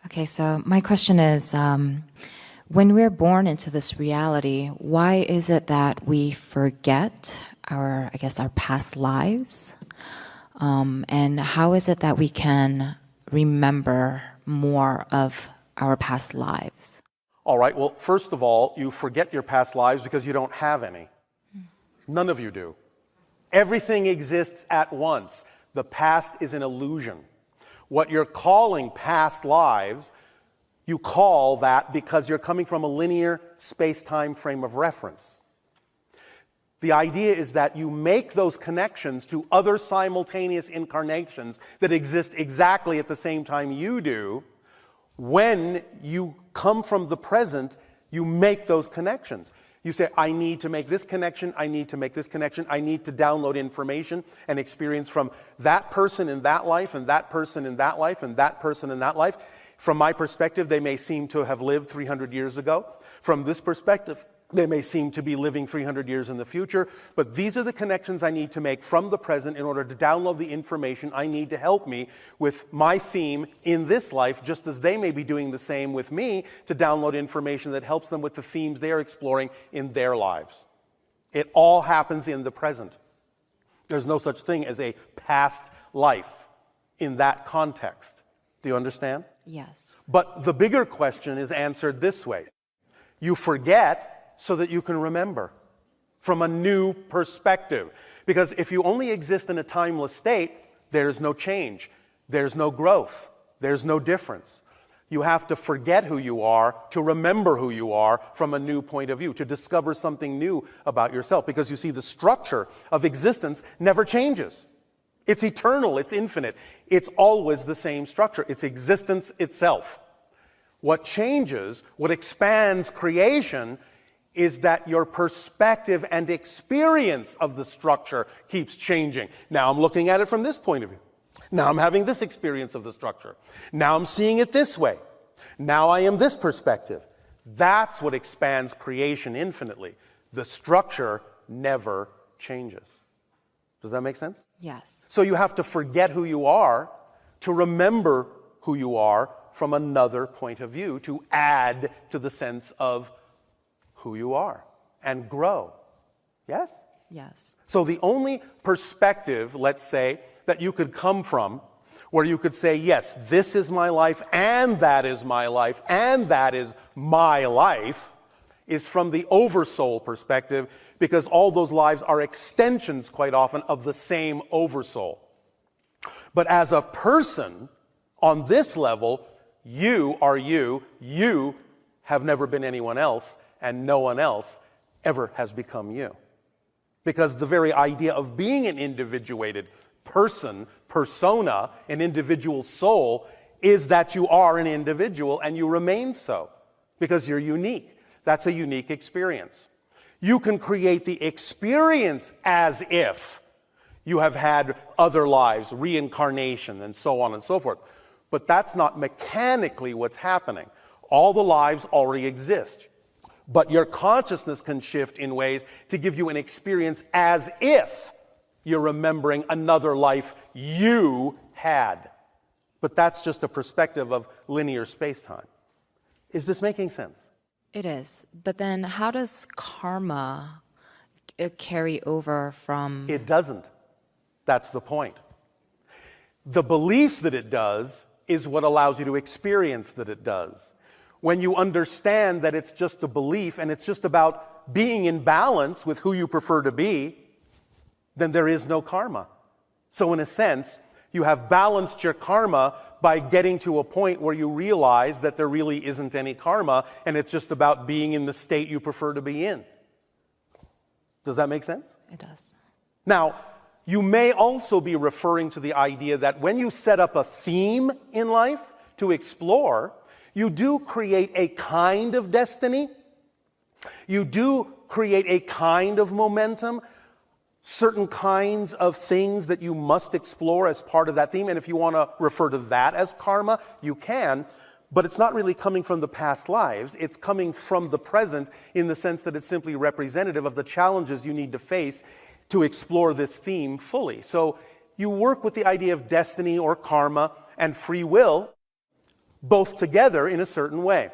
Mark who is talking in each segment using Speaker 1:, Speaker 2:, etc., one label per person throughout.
Speaker 1: Okay, so my question is, when we're born into this reality, why is it that we forget our past lives? And how is it that we can remember more of our past lives?
Speaker 2: All right, well, first of all, you forget your past lives because you don't have any. None of you do. Everything exists at once. The past is an illusion. What you're calling past lives, you call that because you're coming from a linear space-time frame of reference. The idea is that you make those connections to other simultaneous incarnations that exist exactly at the same time you do. When you come from the present, you make those connections. You say, I need to make this connection, I need to make this connection, I need to download information and experience from that person in that life, and that person in that life, and that person in that life. From my perspective, they may seem to have lived 300 years ago. From this perspective, they may seem to be living 300 years in the future, but these are the connections I need to make from the present in order to download the information I need to help me with my theme in this life, just as they may be doing the same with me to download information that helps them with the themes they are exploring in their lives. It all happens in the present. There's no such thing as a past life in that context. Do you understand?
Speaker 1: Yes.
Speaker 2: But the bigger question is answered this way. You forget so that you can remember from a new perspective. Because if you only exist in a timeless state, there's no change, there's no growth, there's no difference. You have to forget who you are to remember who you are from a new point of view, to discover something new about yourself. Because you see, the structure of existence never changes. It's eternal, it's infinite. It's always the same structure. It's existence itself. What changes, what expands creation, is that your perspective and experience of the structure keeps changing. Now I'm looking at it from this point of view. Now I'm having this experience of the structure. Now I'm seeing it this way. Now I am this perspective. That's what expands creation infinitely. The structure never changes. Does that make sense?
Speaker 1: Yes.
Speaker 2: So you have to forget who you are to remember who you are from another point of view, to add to the sense of who you are and grow. Yes?
Speaker 1: Yes.
Speaker 2: So the only perspective, let's say, that you could come from, where you could say, yes, this is my life, and that is my life, and that is my life, is from the oversoul perspective, because all those lives are extensions, quite often, of the same oversoul. But as a person, on this level, you are you. You have never been anyone else, and no one else ever has become you. Because the very idea of being an individuated person, persona, an individual soul, is that you are an individual and you remain so. Because you're unique. That's a unique experience. You can create the experience as if you have had other lives, reincarnation, and so on and so forth. But that's not mechanically what's happening. All the lives already exist. But your consciousness can shift in ways to give you an experience as if you're remembering another life you had. But that's just a perspective of linear space-time. Is this making sense?
Speaker 1: It is. But then how does karma carry over from...
Speaker 2: It doesn't. That's the point. The belief that it does is what allows you to experience that it does. When you understand that it's just a belief and it's just about being in balance with who you prefer to be, then there is no karma. So in a sense, you have balanced your karma by getting to a point where you realize that there really isn't any karma and it's just about being in the state you prefer to be in. Does that make sense?
Speaker 1: It does.
Speaker 2: Now, you may also be referring to the idea that when you set up a theme in life to explore, you do create a kind of destiny. You do create a kind of momentum, certain kinds of things that you must explore as part of that theme. And if you want to refer to that as karma, you can. But it's not really coming from the past lives. It's coming from the present in the sense that it's simply representative of the challenges you need to face to explore this theme fully. So you work with the idea of destiny or karma and free will, both together in a certain way.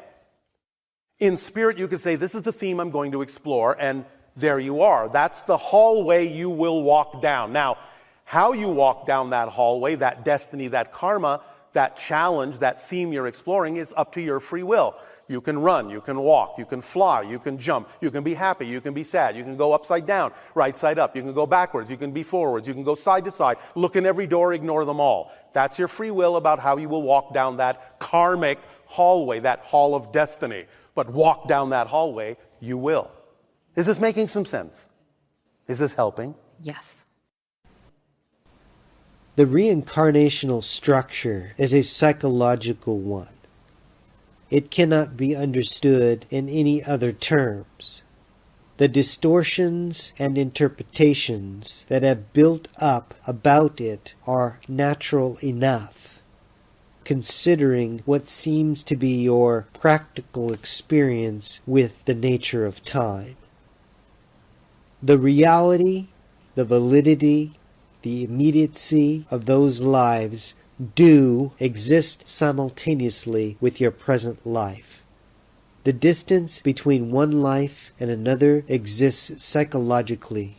Speaker 2: In spirit, you could say, this is the theme I'm going to explore, and there you are. That's the hallway you will walk down. Now, how you walk down that hallway, that destiny, that karma, that challenge, that theme you're exploring is up to your free will. You can run, you can walk, you can fly, you can jump, you can be happy, you can be sad, you can go upside down, right side up, you can go backwards, you can be forwards, you can go side to side, look in every door, ignore them all. That's your free will about how you will walk down that karmic hallway, that hall of destiny. But walk down that hallway, you will. Is this making some sense? Is this helping?
Speaker 1: Yes.
Speaker 3: The reincarnational structure is a psychological one. It cannot be understood in any other terms. The distortions and interpretations that have built up about it are natural enough, considering what seems to be your practical experience with the nature of time. The reality, the validity, the immediacy of those lives do exist simultaneously with your present life. The distance between one life and another exists psychologically,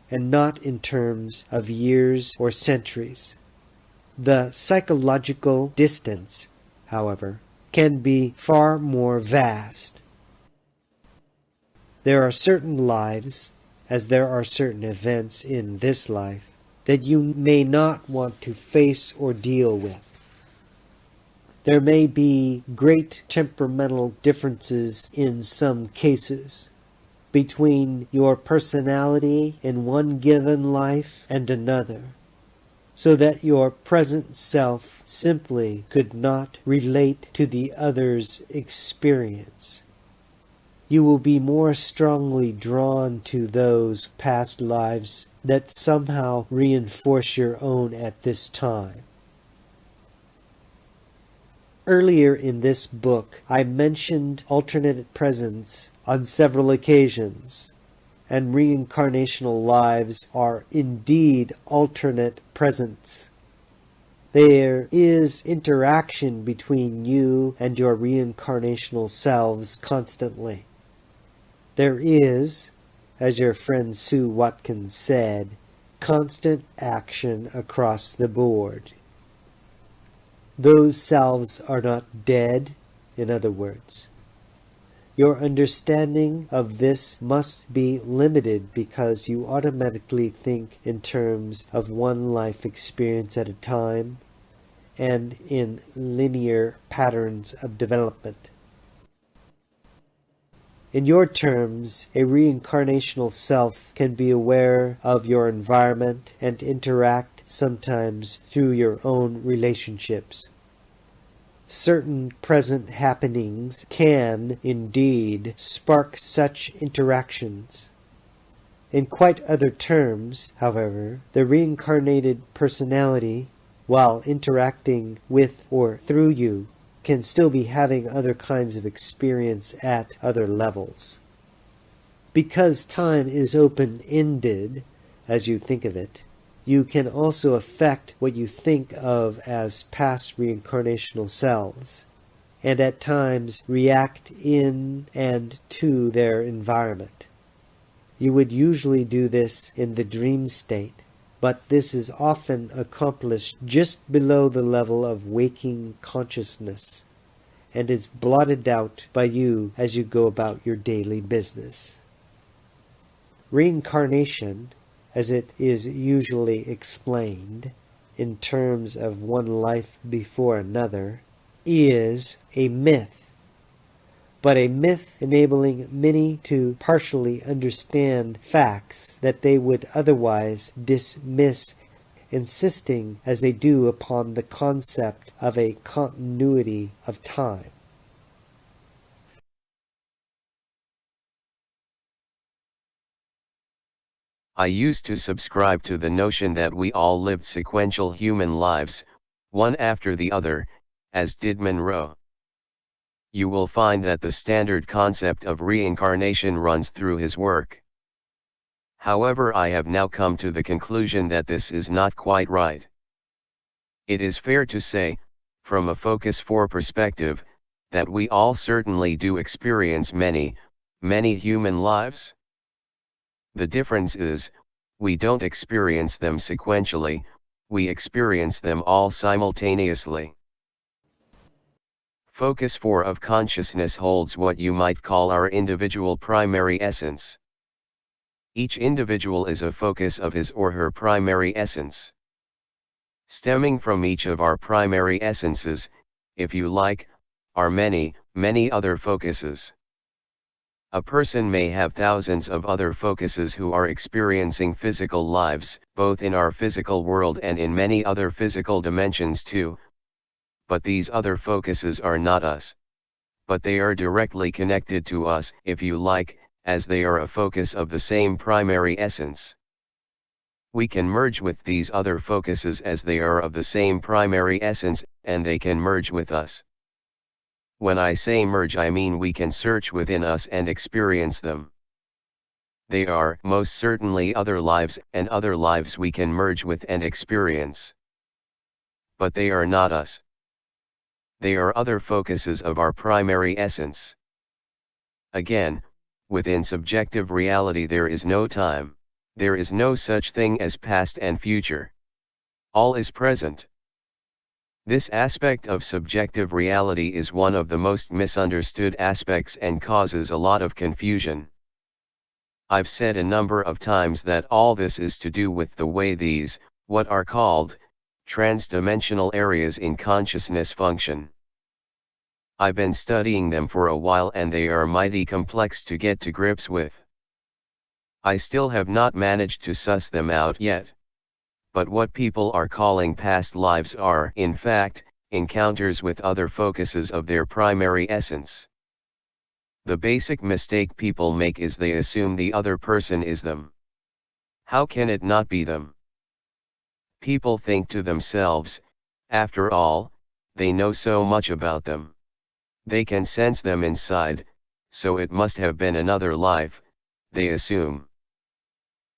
Speaker 3: and not in terms of years or centuries. The psychological distance, however, can be far more vast. There are certain lives, as there are certain events in this life, that you may not want to face or deal with. There may be great temperamental differences in some cases between your personality in one given life and another, so that your present self simply could not relate to the other's experience. You will be more strongly drawn to those past lives that somehow reinforce your own at this time. Earlier in this book, I mentioned alternate presents on several occasions, and reincarnational lives are indeed alternate presents. There is interaction between you and your reincarnational selves constantly. There is, as your friend Sue Watkins said, constant action across the board. Those selves are not dead, in other words. Your understanding of this must be limited because you automatically think in terms of one life experience at a time and in linear patterns of development. In your terms, a reincarnational self can be aware of your environment and interact sometimes through your own relationships. Certain present happenings can, indeed, spark such interactions. In quite other terms, however, the reincarnated personality, while interacting with or through you, can still be having other kinds of experience at other levels. Because time is open-ended, as you think of it, you can also affect what you think of as past reincarnational selves, and at times react in and to their environment. You would usually do this in the dream state, but this is often accomplished just below the level of waking consciousness, and is blotted out by you as you go about your daily business. Reincarnation, as it is usually explained, in terms of one life before another, is a myth, but a myth enabling many to partially understand facts that they would otherwise dismiss, insisting as they do upon the concept of a continuity of time.
Speaker 4: I used to subscribe to the notion that we all lived sequential human lives, one after the other, as did Monroe. You will find that the standard concept of reincarnation runs through his work. However, I have now come to the conclusion that this is not quite right. It is fair to say, from a focus 4 perspective, that we all certainly do experience many, many human lives. The difference is, we don't experience them sequentially, we experience them all simultaneously. Focus 4 of consciousness holds what you might call our individual primary essence. Each individual is a focus of his or her primary essence. Stemming from each of our primary essences, if you like, are many, many other focuses. A person may have thousands of other focuses who are experiencing physical lives, both in our physical world and in many other physical dimensions too. But these other focuses are not us. But they are directly connected to us, if you like, as they are a focus of the same primary essence. We can merge with these other focuses as they are of the same primary essence, and they can merge with us. When I say merge, I mean we can search within us and experience them. They are most certainly other lives, and other lives we can merge with and experience. But they are not us. They are other focuses of our primary essence. Again, within subjective reality there is no time, there is no such thing as past and future. All is present. This aspect of subjective reality is one of the most misunderstood aspects and causes a lot of confusion. I've said a number of times that all this is to do with the way these, what are called, transdimensional areas in consciousness function. I've been studying them for a while and they are mighty complex to get to grips with. I still have not managed to suss them out yet. But what people are calling past lives are, in fact, encounters with other focuses of their primary essence. The basic mistake people make is they assume the other person is them. How can it not be them? People think to themselves, after all, they know so much about them. They can sense them inside, so it must have been another life, they assume.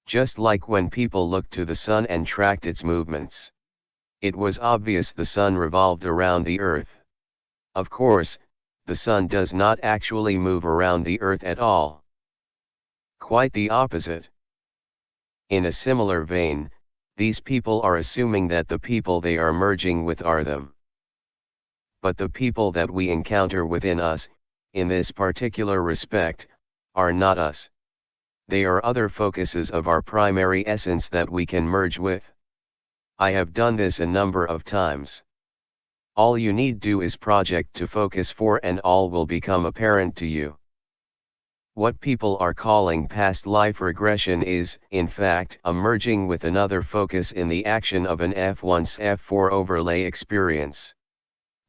Speaker 4: Just like when people looked to the sun and tracked its movements. It was obvious the sun revolved around the earth. Of course, the sun does not actually move around the earth at all. Quite the opposite. In a similar vein, these people are assuming that the people they are merging with are them. But the people that we encounter within us, in this particular respect, are not us. They are other focuses of our primary essence that we can merge with. I have done this a number of times. All you need do is project to focus 4 and all will become apparent to you. What people are calling past life regression is, in fact, a merging with another focus in the action of an F1/F4 overlay experience.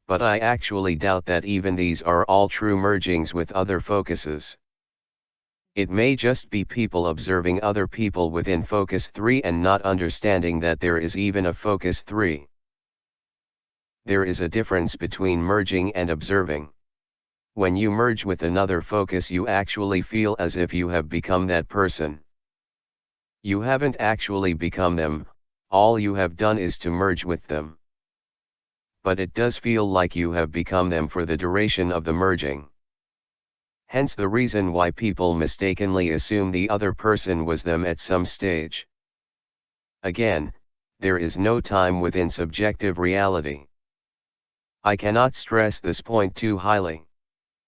Speaker 4: But I actually doubt that even these are all true mergings with other focuses. It may just be people observing other people within focus 3 and not understanding that there is even a focus 3. There is a difference between merging and observing. When you merge with another focus, you actually feel as if you have become that person. You haven't actually become them, all you have done is to merge with them. But it does feel like you have become them for the duration of the merging. Hence the reason why people mistakenly assume the other person was them at some stage. Again, there is no time within subjective reality. I cannot stress this point too highly.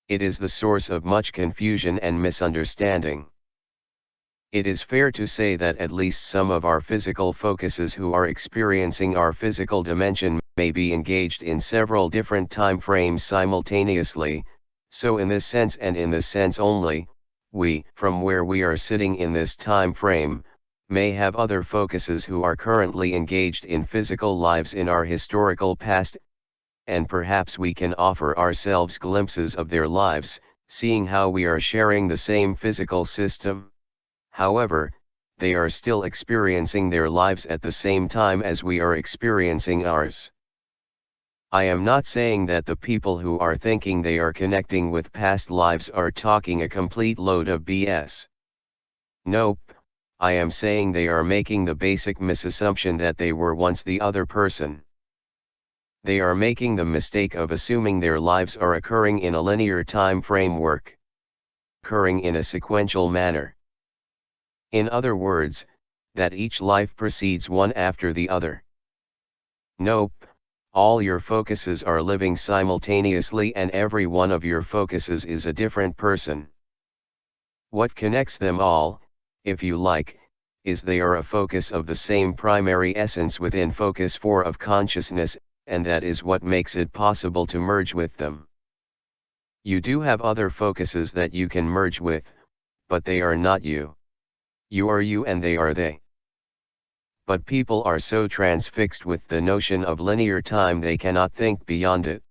Speaker 4: It is the source of much confusion and misunderstanding. It is fair to say that at least some of our physical focuses who are experiencing our physical dimension may be engaged in several different time frames simultaneously. So in this sense and in this sense only, we, from where we are sitting in this time frame, may have other focuses who are currently engaged in physical lives in our historical past, and perhaps we can offer ourselves glimpses of their lives, seeing how we are sharing the same physical system. However, they are still experiencing their lives at the same time as we are experiencing ours. I am not saying that the people who are thinking they are connecting with past lives are talking a complete load of BS. Nope, I am saying they are making the basic misassumption that they were once the other person. They are making the mistake of assuming their lives are occurring in a linear time framework, occurring in a sequential manner. In other words, that each life precedes one after the other. Nope, all your focuses are living simultaneously and every one of your focuses is a different person. What connects them all, if you like, is they are a focus of the same primary essence within focus 4 of consciousness, and that is what makes it possible to merge with them. You do have other focuses that you can merge with, but they are not you. You are you and they are they. But people are so transfixed with the notion of linear time they cannot think beyond it.